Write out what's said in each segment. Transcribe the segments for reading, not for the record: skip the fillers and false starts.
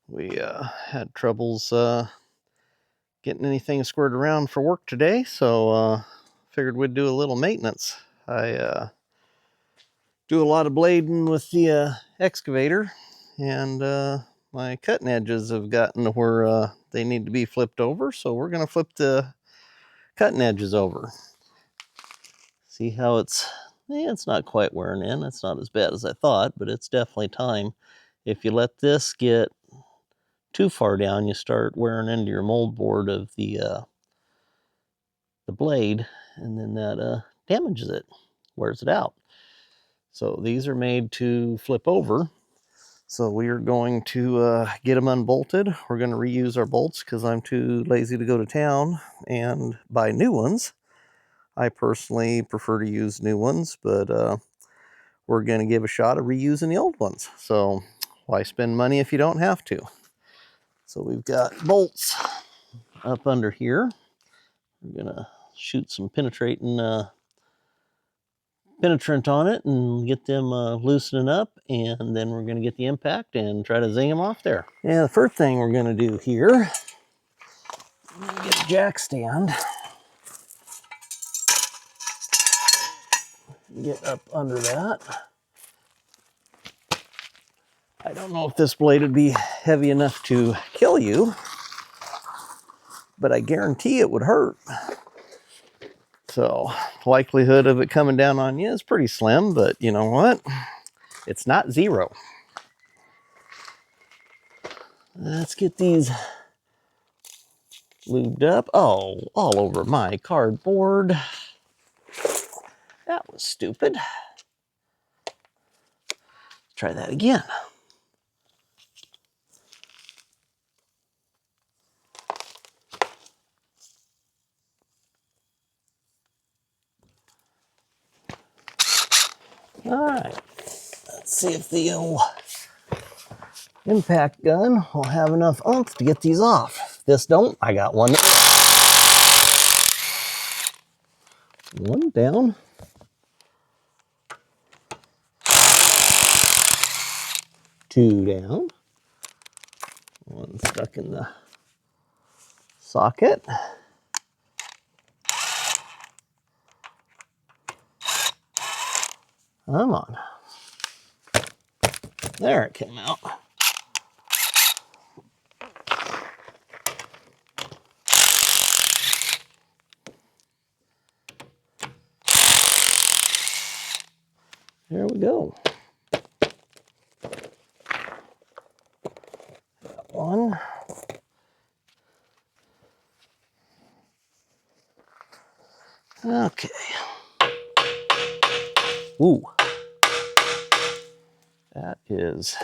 We had troubles getting anything squared around for work today, so figured we'd do a little maintenance. I do a lot of blading with the excavator, and my cutting edges have gotten to where they need to be flipped over, so we're going to flip the cutting edges over. See how it's not quite wearing in. It's not as bad as I thought, but it's definitely time. If you let this get too far down, you start wearing into your mold board of the blade, and then that damages it, wears it out. So these are made to flip over. So we are going to get them unbolted. We're going to reuse our bolts because I'm too lazy to go to town and buy new ones. I personally prefer to use new ones, but we're going to give a shot of reusing the old ones. So why spend money if you don't have to? So we've got bolts up under here. We're going to shoot some penetrating penetrant on it and get them loosening up, and then we're going to get the impact and try to zing them off there. Yeah, the first thing we're going to do here, get a jack stand, get up under that. I don't know if this blade would be heavy enough to kill you, but I guarantee it would hurt. So likelihood of it coming down on you is pretty slim, but you know what? It's not zero. Let's get these lubed up. Oh, all over my cardboard. That was stupid. Try that again. All right, let's see if the old impact gun will have enough oomph to get these off. If this don't, I got one. One down. Two down. One stuck in the socket. Come on. There it came out. There we go. Got one. Okay. Ooh. That is.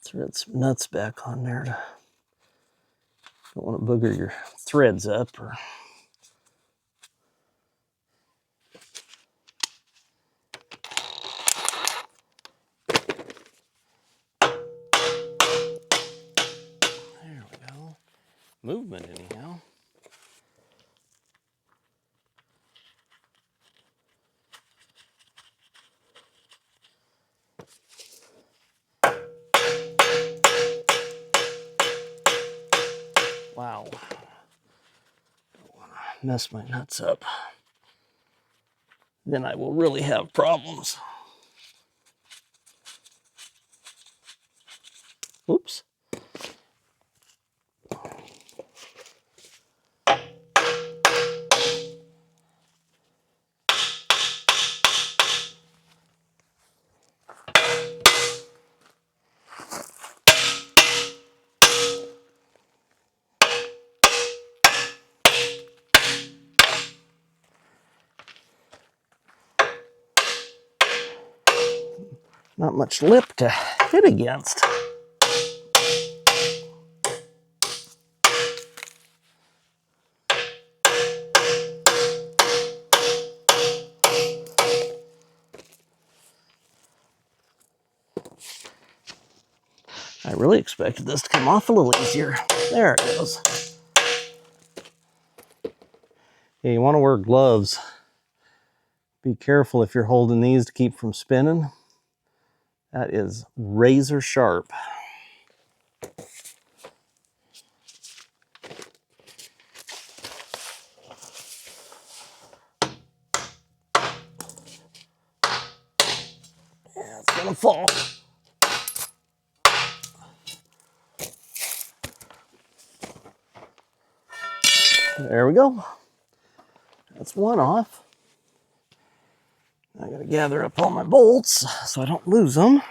Thread some nuts back on there. Don't want to booger your threads up. Or there we go. Movement anyhow. Wow. Don't want to mess my nuts up. Then I will really have problems. Oops. Not much lip to hit against. I really expected this to come off a little easier. There it goes. Yeah, you want to wear gloves. Be careful if you're holding these to keep from spinning. That is razor sharp. Yeah, it's gonna fall. There we go. That's one off. I gotta gather up all my bolts so I don't lose them.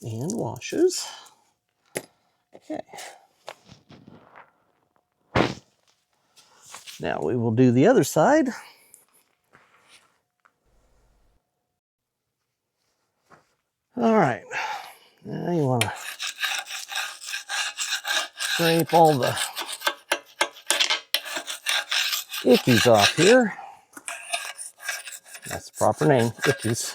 And washers. Okay. Now we will do the other side. All right. Now you want to scrape all the ickies off here. That's the proper name, ickies.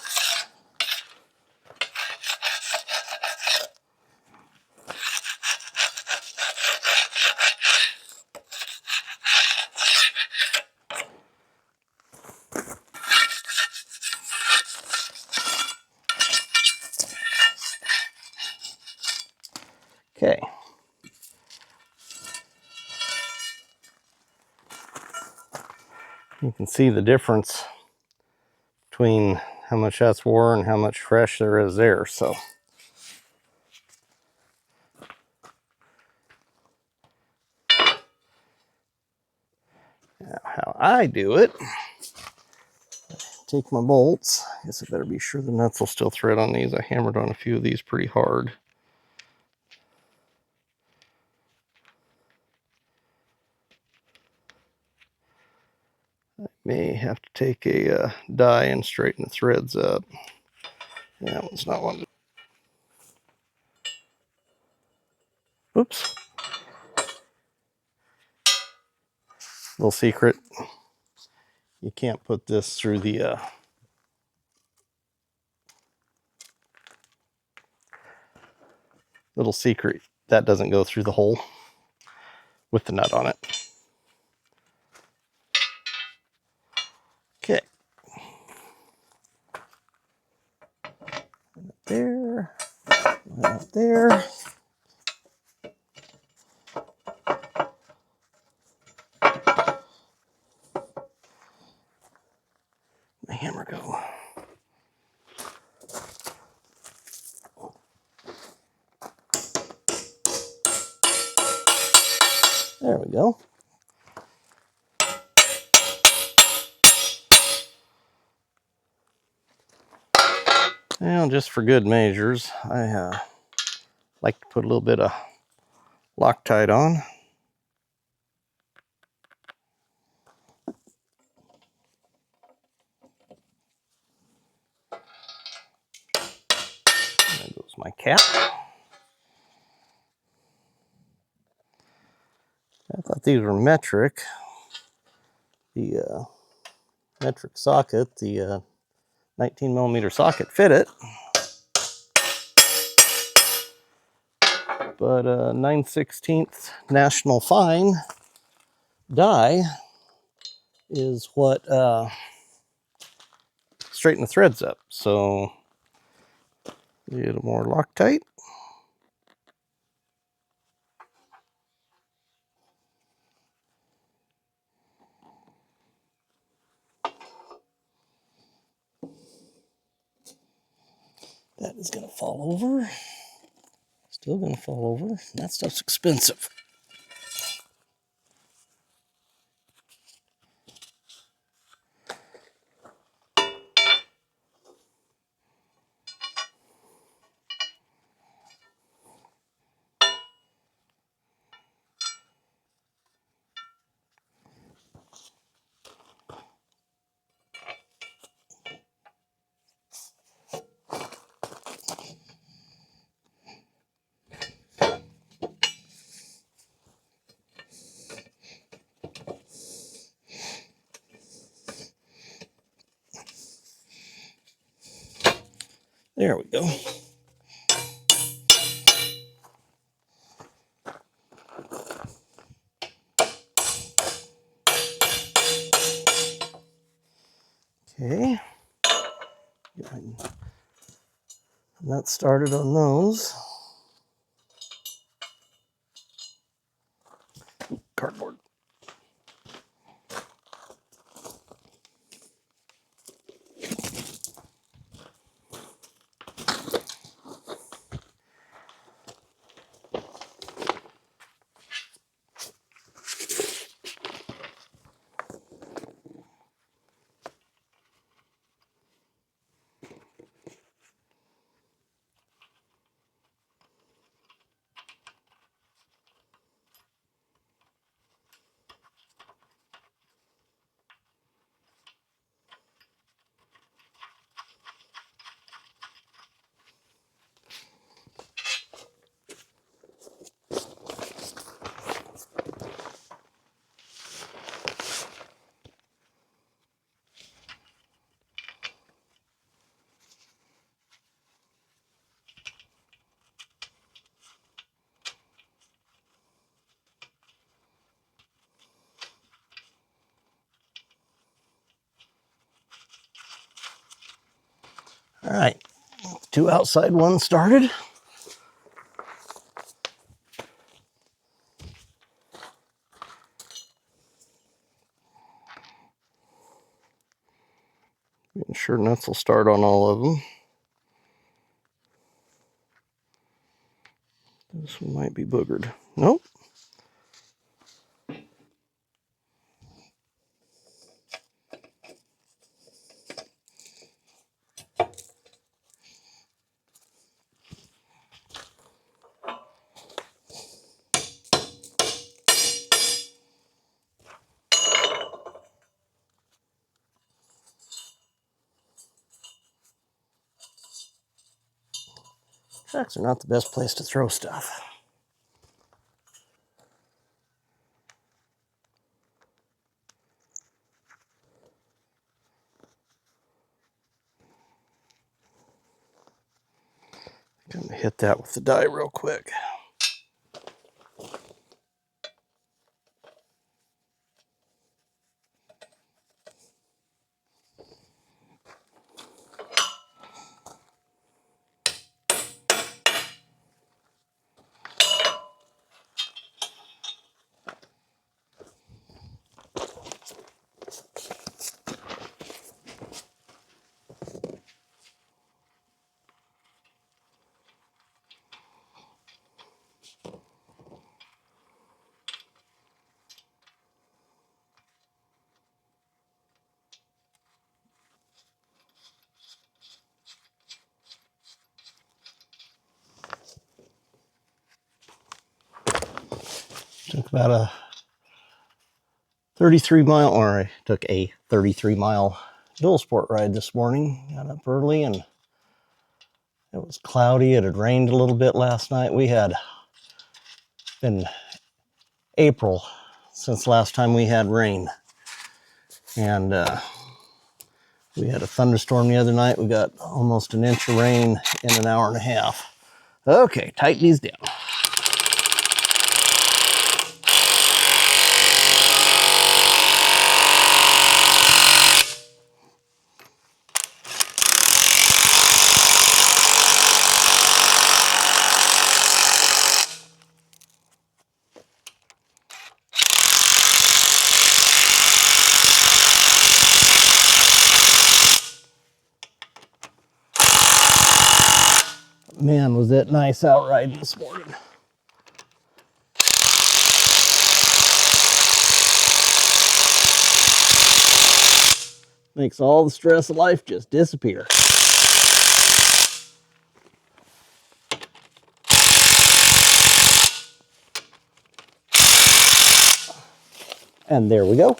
Okay. You can see the difference between how much that's wore and how much fresh there is there. So now how I do it, take my bolts. I guess I better be sure the nuts will still thread on these. I hammered on a few of these pretty hard. I may have to take a die and straighten the threads up. That one's not one. Oops. Little secret. You can't put this through the little secret. That doesn't go through the hole with the nut on it. Okay. There. Right there. The hammer go. There we go. Now, just for good measures, I like to put a little bit of Loctite on. There goes my cap. I thought these were metric. The metric socket, the 19 millimeter socket fit it. But 9/16 National Fine die is what straighten the threads up. So a little more Loctite. That is going to fall over. Still going to fall over. That stuff's expensive. There we go. Okay. Get my nuts started on those. Cardboard. All right, 2 outside ones started. Making sure nuts will start on all of them. This one might be boogered. Nope. Trucks are not the best place to throw stuff. I'm gonna hit that with the die real quick. Took about a 33-mile, or I took a 33-mile dual sport ride this morning. Got up early and it was cloudy. It had rained a little bit last night. We had been April since last time we had rain. And we had a thunderstorm the other night. We got almost an inch of rain in an hour and a half. Okay, tighten these down. Man, was it nice out riding this morning. Makes all the stress of life just disappear. And there we go.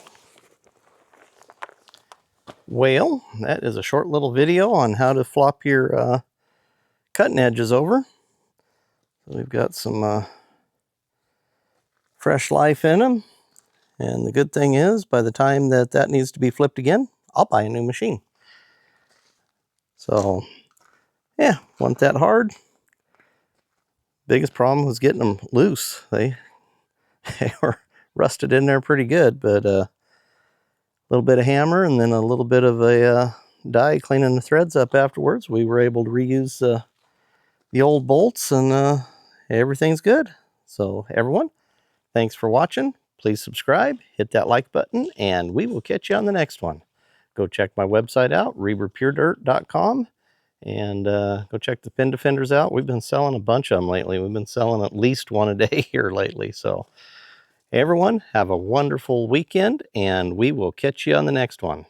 Well, that is a short little video on how to flop your cutting edges over. So we've got some fresh life in them. And the good thing is, by the time that needs to be flipped again, I'll buy a new machine. So, yeah, wasn't that hard. Biggest problem was getting them loose. They were rusted in there pretty good, but little bit of hammer and then a little bit of a die cleaning the threads up afterwards. We were able to reuse the old bolts, and everything's good. So everyone, thanks for watching. Please subscribe, hit that like button, and we will catch you on the next one. Go check my website out, reberpuredirt.com, and go check the pin defenders out. We've been selling a bunch of them lately. We've been selling at least one a day here lately. So everyone, have a wonderful weekend, and we will catch you on the next one.